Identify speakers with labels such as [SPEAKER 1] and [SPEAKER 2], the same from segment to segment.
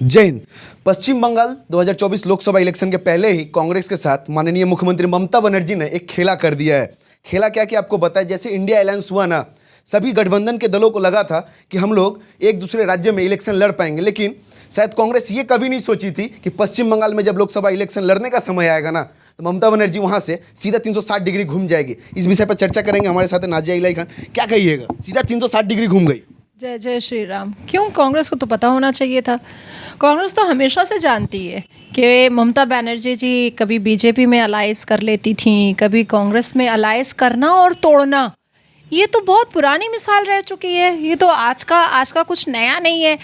[SPEAKER 1] जय हिंद। पश्चिम बंगाल 2024 लोकसभा इलेक्शन के पहले ही कांग्रेस के साथ माननीय मुख्यमंत्री ममता बनर्जी ने एक खेला कर दिया है। खेला क्या कि आपको बताया, जैसे इंडिया अलायंस हुआ ना, सभी गठबंधन के दलों को लगा था कि हम लोग एक दूसरे राज्य में इलेक्शन लड़ पाएंगे, लेकिन शायद कांग्रेस ये कभी नहीं सोची थी कि पश्चिम बंगाल में जब लोकसभा इलेक्शन लड़ने का समय आएगा ना, तो ममता बनर्जी वहाँ से सीधा 360 डिग्री घूम जाएगी। इस विषय पर चर्चा करेंगे, हमारे साथ नाजिया इलाही खान। क्या कहिएगा, सीधा 360 डिग्री घूम गई।
[SPEAKER 2] जय जय श्री राम। क्यों, कांग्रेस को तो पता होना चाहिए था। कांग्रेस तो हमेशा से जानती है कि ममता बनर्जी जी कभी बीजेपी में अलायंस कर लेती थी, कभी कांग्रेस में अलायंस करना और तोड़ना, ये तो बहुत पुरानी मिसाल रह चुकी है। ये तो आज का कुछ नया नहीं है।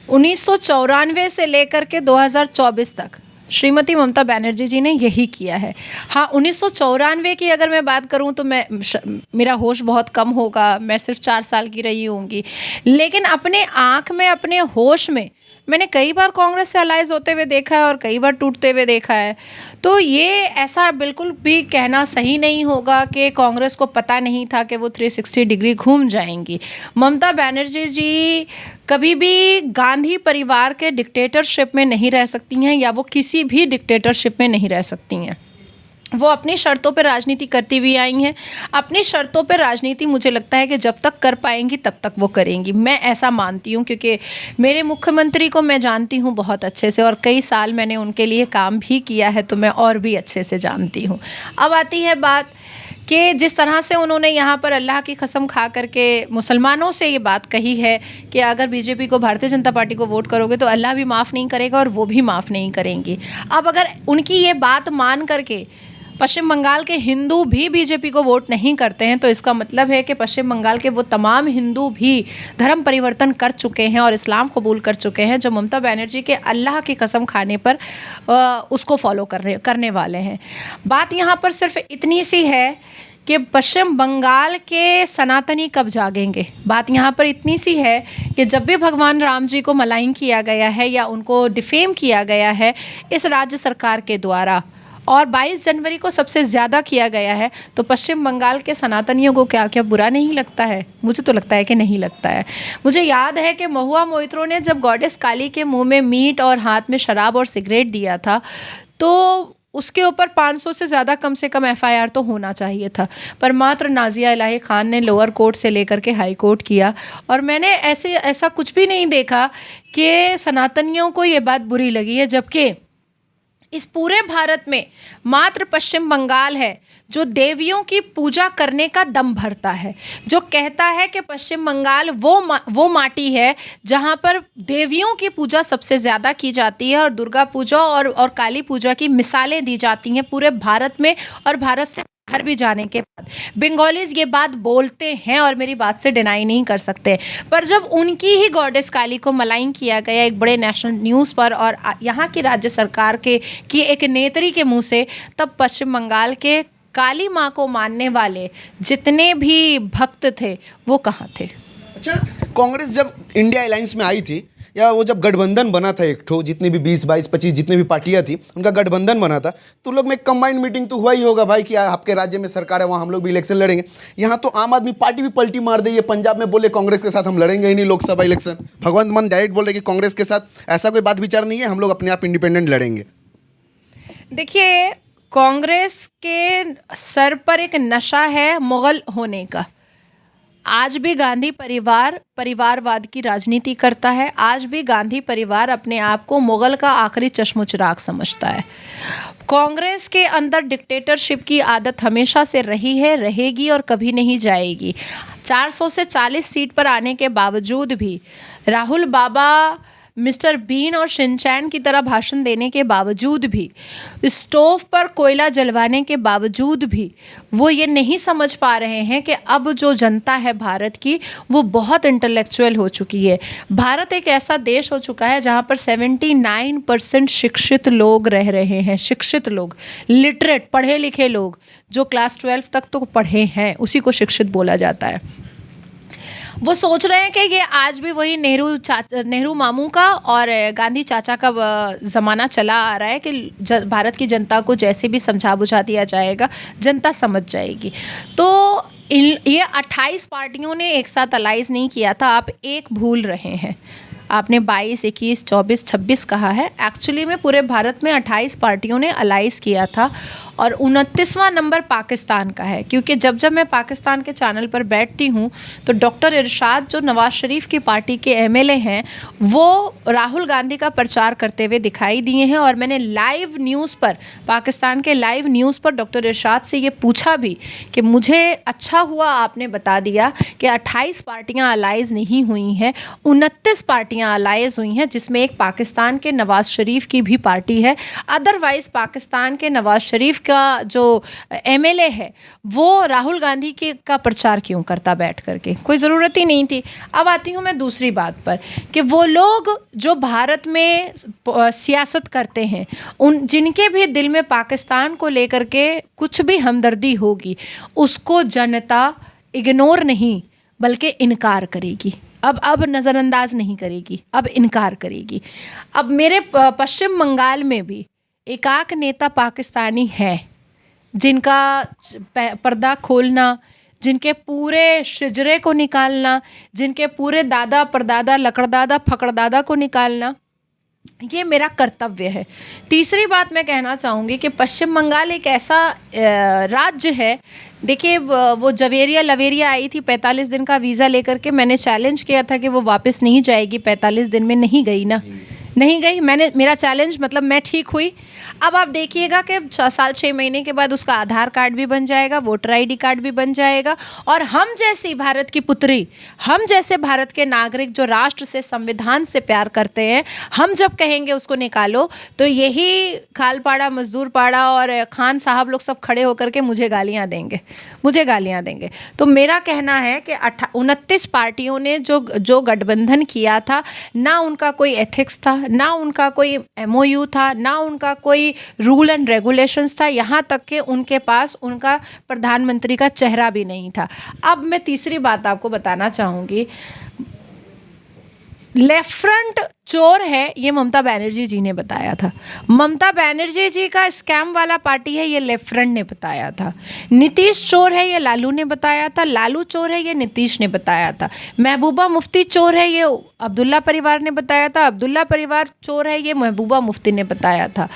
[SPEAKER 2] 1994 से लेकर के 2024 तक श्रीमती ममता बनर्जी जी ने यही किया है। हाँ, 1994 की अगर मैं बात करूं तो मेरा होश बहुत कम होगा, मैं सिर्फ 4 साल की रही होंगी, लेकिन अपने आँख में, अपने होश में मैंने कई बार कांग्रेस से अलायंस होते हुए देखा है और कई बार टूटते हुए देखा है। तो ये ऐसा बिल्कुल भी कहना सही नहीं होगा कि कांग्रेस को पता नहीं था कि वो 360 डिग्री घूम जाएंगी। ममता बनर्जी जी कभी भी गांधी परिवार के डिक्टेटरशिप में नहीं रह सकती हैं, या वो किसी भी डिक्टेटरशिप में नहीं रह सकती हैं। वो अपनी शर्तों पर राजनीति करती भी आई हैं। अपनी शर्तों पर राजनीति मुझे लगता है कि जब तक कर पाएंगी तब तक वो करेंगी, मैं ऐसा मानती हूँ, क्योंकि मेरे मुख्यमंत्री को मैं जानती हूँ बहुत अच्छे से और कई साल मैंने उनके लिए काम भी किया है, तो मैं और भी अच्छे से जानती हूँ। अब आती है बात कि जिस तरह से उन्होंने यहाँ पर अल्लाह की कसम खा करके मुसलमानों से ये बात कही है कि अगर बीजेपी को, भारतीय जनता पार्टी को वोट करोगे तो अल्लाह भी माफ़ नहीं करेगा और वो भी माफ़ नहीं करेंगी। अब अगर उनकी ये बात मान करके पश्चिम बंगाल के हिंदू भी बीजेपी को वोट नहीं करते हैं, तो इसका मतलब है कि पश्चिम बंगाल के वो तमाम हिंदू भी धर्म परिवर्तन कर चुके हैं और इस्लाम कबूल कर चुके हैं, जो ममता बनर्जी के अल्लाह की कसम खाने पर उसको फॉलो करने वाले हैं। बात यहाँ पर सिर्फ इतनी सी है कि पश्चिम बंगाल के सनातनी कब जागेंगे। बात यहाँ पर इतनी सी है कि जब भी भगवान राम जी को मलाइन किया गया है या उनको डिफेम किया गया है इस राज्य सरकार के द्वारा, और 22 जनवरी को सबसे ज़्यादा किया गया है, तो पश्चिम बंगाल के सनातनियों को क्या क्या बुरा नहीं लगता है? मुझे तो लगता है कि नहीं लगता है। मुझे याद है कि महुआ मोइत्रो ने जब गॉडेस काली के मुंह में मीट और हाथ में शराब और सिगरेट दिया था, तो उसके ऊपर 500 से ज़्यादा कम से कम FIR तो होना चाहिए था, पर मात्र नाजिया इलाही खान ने लोअर कोर्ट से लेकर के हाई कोर्ट किया। और मैंने ऐसा कुछ भी नहीं देखा कि सनातनियों को ये बात बुरी लगी है, जबकि इस पूरे भारत में मात्र पश्चिम बंगाल है जो देवियों की पूजा करने का दम भरता है, जो कहता है कि पश्चिम बंगाल वो माटी है जहाँ पर देवियों की पूजा सबसे ज़्यादा की जाती है और दुर्गा पूजा और काली पूजा की मिसालें दी जाती हैं पूरे भारत में, और भारत से बाहर भी जाने के बाद बंगालीज ये बात बोलते हैं और मेरी बात से डिनाई नहीं कर सकते। पर जब उनकी ही गॉडेस काली को मलाइन किया गया एक बड़े नेशनल न्यूज़ पर और यहाँ की राज्य सरकार की एक नेत्री के मुंह से, तब पश्चिम बंगाल के काली माँ को मानने वाले जितने भी भक्त थे वो कहाँ थे?
[SPEAKER 1] अच्छा, कांग्रेस जब इंडिया अलायंस में आई थी, या वो जब गठबंधन बना था, एक ठो जितने भी 20, 22, 25 जितने भी पार्टियां थी उनका गठबंधन बना था, तो लोग में कंबाइंड मीटिंग तो हुआ ही होगा भाई कि आपके राज्य में सरकार है, वहाँ हम लोग भी इलेक्शन लड़ेंगे। यहाँ तो आम आदमी पार्टी भी पलटी मार दी है। पंजाब में बोले कांग्रेस के साथ हम लड़ेंगे ही नहीं लोकसभा इलेक्शन। भगवंत मान डायरेक्ट बोल रहे कि कांग्रेस के साथ ऐसा कोई बात विचार नहीं है, हम लोग अपने आप इंडिपेंडेंट लड़ेंगे।
[SPEAKER 2] देखिए, कांग्रेस के सर पर एक नशा है मुगल होने का। आज भी गांधी परिवारवाद की राजनीति करता है। आज भी गांधी परिवार अपने आप को मुगल का आखिरी चश्मोचिराग समझता है। कांग्रेस के अंदर डिक्टेटरशिप की आदत हमेशा से रही है, रहेगी और कभी नहीं जाएगी। 400 से 40 सीट पर आने के बावजूद भी, राहुल बाबा मिस्टर बीन और शिनचैन की तरह भाषण देने के बावजूद भी, स्टोव पर कोयला जलवाने के बावजूद भी, वो ये नहीं समझ पा रहे हैं कि अब जो जनता है भारत की वो बहुत इंटेलेक्चुअल हो चुकी है। भारत एक ऐसा देश हो चुका है जहाँ पर 79% शिक्षित लोग रह रहे हैं। शिक्षित लोग, लिटरेट, पढ़े लिखे लोग, जो क्लास 12 तक तो पढ़े हैं उसी को शिक्षित बोला जाता है। वो सोच रहे हैं कि ये आज भी वही नेहरू मामू का और गांधी चाचा का ज़माना चला आ रहा है कि भारत की जनता को जैसे भी समझा बुझा दिया जाएगा जनता समझ जाएगी। तो ये 28 पार्टियों ने एक साथ अलाइज नहीं किया था। आप एक भूल रहे हैं, आपने 22, 21, 24, 26 कहा है। एक्चुअली में पूरे भारत में 28 पार्टियों ने अलाइज किया था और 29वां नंबर पाकिस्तान का है, क्योंकि जब जब मैं पाकिस्तान के चैनल पर बैठती हूँ तो डॉक्टर इरशाद जो नवाज शरीफ की पार्टी के एमएलए हैं वो राहुल गांधी का प्रचार करते हुए दिखाई दिए हैं। और मैंने लाइव न्यूज़ पर, पाकिस्तान के लाइव न्यूज़ पर डॉक्टर इरशाद से ये पूछा भी कि मुझे अच्छा हुआ आपने बता दिया कि 28 पार्टियां अलाइज नहीं हुई हैं, 29 पार्टियां अलाइज हुई हैं, जिसमें एक पाकिस्तान के नवाज शरीफ की भी पार्टी है। अदरवाइज पाकिस्तान के नवाज शरीफ का जो एमएलए है वो राहुल गांधी के का प्रचार क्यों करता बैठ करके, कोई ज़रूरत ही नहीं थी। अब आती हूँ मैं दूसरी बात पर कि वो लोग जो भारत में सियासत करते हैं, उन जिनके भी दिल में पाकिस्तान को लेकर के कुछ भी हमदर्दी होगी, उसको जनता इग्नोर नहीं बल्कि इनकार करेगी। अब नज़रअंदाज नहीं करेगी, अब इनकार करेगी। अब मेरे पश्चिम बंगाल में भी एकाक नेता पाकिस्तानी है जिनका पर्दा खोलना, जिनके पूरे शिजरे को निकालना, जिनके पूरे दादा परदादा लकड़दादा फकड़दादा को निकालना, ये मेरा कर्तव्य है। तीसरी बात मैं कहना चाहूँगी कि पश्चिम बंगाल एक ऐसा राज्य है, देखिए वो जवेरिया लवेरिया आई थी 45 दिन का वीज़ा लेकर के, मैंने चैलेंज किया था कि वो वापस नहीं जाएगी, 45 दिन में नहीं गई ना, नहीं गई। मेरा चैलेंज मतलब मैं ठीक हुई। अब आप देखिएगा कि 6 महीने के बाद उसका आधार कार्ड भी बन जाएगा, वोटर आईडी कार्ड भी बन जाएगा, और हम जैसी भारत की पुत्री, हम जैसे भारत के नागरिक जो राष्ट्र से, संविधान से प्यार करते हैं, हम जब कहेंगे उसको निकालो तो यही खालपाड़ा, मजदूर पाड़ा और खान साहब लोग सब खड़े होकर के मुझे गालियाँ देंगे। तो मेरा कहना है कि 29 पार्टियों ने जो गठबंधन किया था, ना उनका कोई एथिक्स था, ना उनका कोई MOU था, ना उनका कोई रूल एंड रेगुलेशंस था, यहाँ तक कि उनके पास उनका प्रधानमंत्री का चेहरा भी नहीं था। अब मैं तीसरी बात आपको बताना चाहूँगी, लेफ्ट फ्रंट चोर है ये ममता बनर्जी जी ने बताया था। ममता बनर्जी जी का स्कैम वाला पार्टी है ये लेफ्ट फ्रंट ने बताया था। नीतीश चोर है ये लालू ने बताया था। लालू चोर है ये नीतीश ने बताया था। महबूबा मुफ्ती चोर है ये अब्दुल्ला परिवार ने बताया था। अब्दुल्ला परिवार चोर है ये महबूबा मुफ्ती ने बताया था।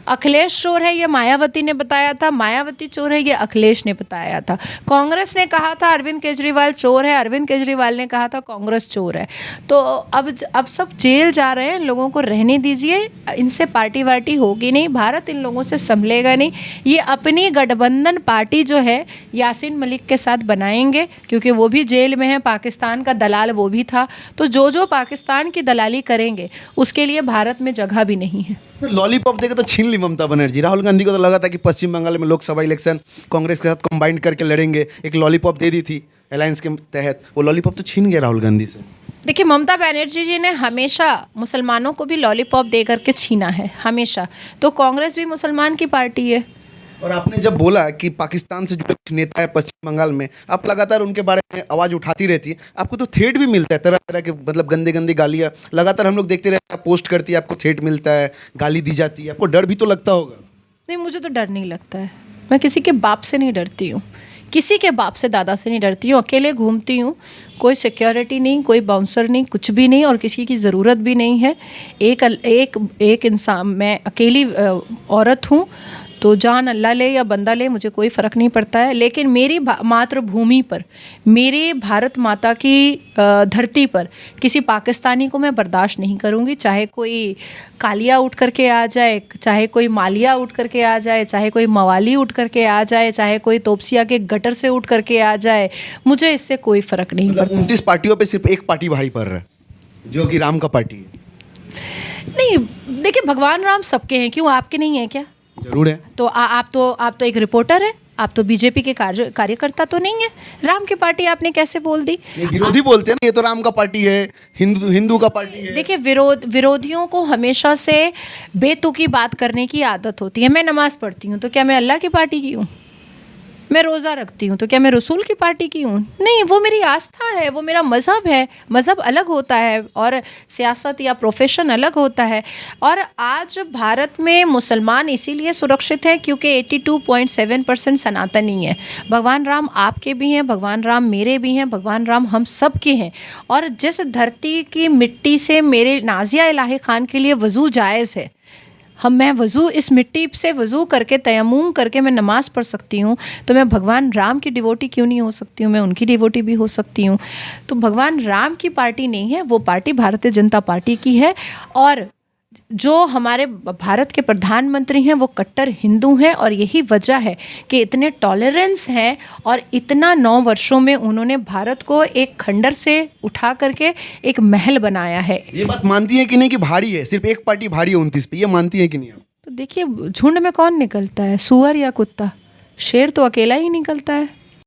[SPEAKER 2] अखिलेश चोर है ये मायावती ने बताया था। मायावती चोर है ये अखिलेश ने बताया था। कांग्रेस ने कहा था अरविंद केजरीवाल चोर है, अरविंद केजरीवाल ने कहा था कांग्रेस चोर है। तो अब सब जेल जा रहे हैं, लोगों को रहने दीजिए, इनसे पार्टी वार्टी होगी नहीं, भारत इन लोगों से संभलेगा नहीं। ये अपनी गठबंधन पार्टी जो है यासीन मलिक के साथ बनाएंगे, क्योंकि वो भी जेल में है, पाकिस्तान का दलाल वो भी था। तो जो पाकिस्तान की दलाली करेंगे उसके लिए भारत में जगह भी नहीं है।
[SPEAKER 1] लॉलीपॉप देके तो छीन ली ममता बनर्जी। राहुल गांधी को तो लगा था कि पश्चिम बंगाल में लोकसभा इलेक्शन कांग्रेस के साथ कंबाइन करके लड़ेंगे, एक लॉलीपॉप दे दी थी अलायंस के तहत, वो लॉलीपॉप तो छीन गया राहुल गांधी से।
[SPEAKER 2] देखिए, ममता बनर्जी जी ने हमेशा मुसलमानों को भी लॉलीपॉप दे करके छीना है, हमेशा। तो कांग्रेस भी मुसलमान की पार्टी है।
[SPEAKER 1] और आपने जब बोला कि पाकिस्तान से जुड़े कुछ नेता है पश्चिम बंगाल में, आप लगातार उनके बारे में आवाज़ उठाती रहती है, आपको तो थ्रेट भी मिलता है, तरह तरह के मतलब गंदे गंदी गालियाँ लगातार हम लोग देखते रहते हैं, पोस्ट करती है, आपको थ्रेट मिलता है, गाली दी जाती है, आपको डर भी तो लगता होगा?
[SPEAKER 2] नहीं, मुझे तो डर नहीं लगता है। मैं किसी के बाप से नहीं डरती हूँ, किसी के बाप से दादा से नहीं डरती हूँ। अकेले घूमती हूँ, कोई सिक्योरिटी नहीं, कोई बाउंसर नहीं, कुछ भी नहीं, और किसी की ज़रूरत भी नहीं है। एक इंसान, मैं अकेली औरत हूँ, तो जान अल्लाह ले या बंदा ले, मुझे कोई फ़र्क नहीं पड़ता है। लेकिन मेरी मातृभूमि पर, मेरी भारत माता की धरती पर किसी पाकिस्तानी को मैं बर्दाश्त नहीं करूँगी। चाहे कोई कालिया उठ करके आ जाए, चाहे कोई मालिया उठ करके आ जाए, चाहे कोई मवाली उठ करके आ जाए, चाहे कोई तोपसिया के गटर से उठ करके आ जाए, मुझे इससे कोई फ़र्क नहीं पड़ता।
[SPEAKER 1] 29 पार्टियों पर सिर्फ एक पार्टी भारी पड़ रहा है, जो कि राम का पार्टी है।
[SPEAKER 2] नहीं, देखिए, भगवान राम सबके हैं, क्यों आपके नहीं है क्या?
[SPEAKER 1] जरूर है। तो
[SPEAKER 2] आप तो एक रिपोर्टर है, आप तो बीजेपी के कार्यकर्ता तो नहीं है। राम की पार्टी आपने कैसे बोल दी?
[SPEAKER 1] विरोधी बोलते हैं ना, ये तो राम का पार्टी है, हिंदू का पार्टी है।
[SPEAKER 2] देखिए, विरोधियों को हमेशा से बेतुकी बात करने की आदत होती है। मैं नमाज पढ़ती हूँ, तो क्या मैं अल्लाह की पार्टी की हूँ? मैं रोज़ा रखती हूँ तो क्या मैं रसूल की पार्टी की हूँ? नहीं, वो मेरी आस्था है, वो मेरा मज़हब है। मज़हब अलग होता है और सियासत या प्रोफेशन अलग होता है। और आज भारत में मुसलमान इसीलिए सुरक्षित हैं क्योंकि 82.7% सनातनी हैं। भगवान राम आपके भी हैं, भगवान राम मेरे भी हैं, भगवान राम हम सब के हैं। और जिस धरती की मिट्टी से मेरे नाज़िया इलाही ख़ान के लिए वज़ू जायज़ है, मैं वज़ू इस मिट्टी से वज़ू करके तयम्मुम करके मैं नमाज़ पढ़ सकती हूँ, तो मैं भगवान राम की डिवोटी क्यों नहीं हो सकती हूँ? मैं उनकी डिवोटी भी हो सकती हूँ। तो भगवान राम की पार्टी नहीं है, वो पार्टी भारतीय जनता पार्टी की है। और जो हमारे भारत के प्रधानमंत्री हैं वो कट्टर हिंदू हैं और यही वजह है कि इतने टॉलरेंस हैं और इतना 9 वर्षों में उन्होंने भारत को एक खंडर से उठा करके एक महल बनाया है।
[SPEAKER 1] ये बात मानती है कि नहीं कि भारी है, सिर्फ एक पार्टी भारी है 29 पे, ये मानती है कि नहीं आप?
[SPEAKER 2] तो देखिए, झुंड में कौन निकलता है, सुअर या कुत्ता? शेर तो अकेला ही निकलता है।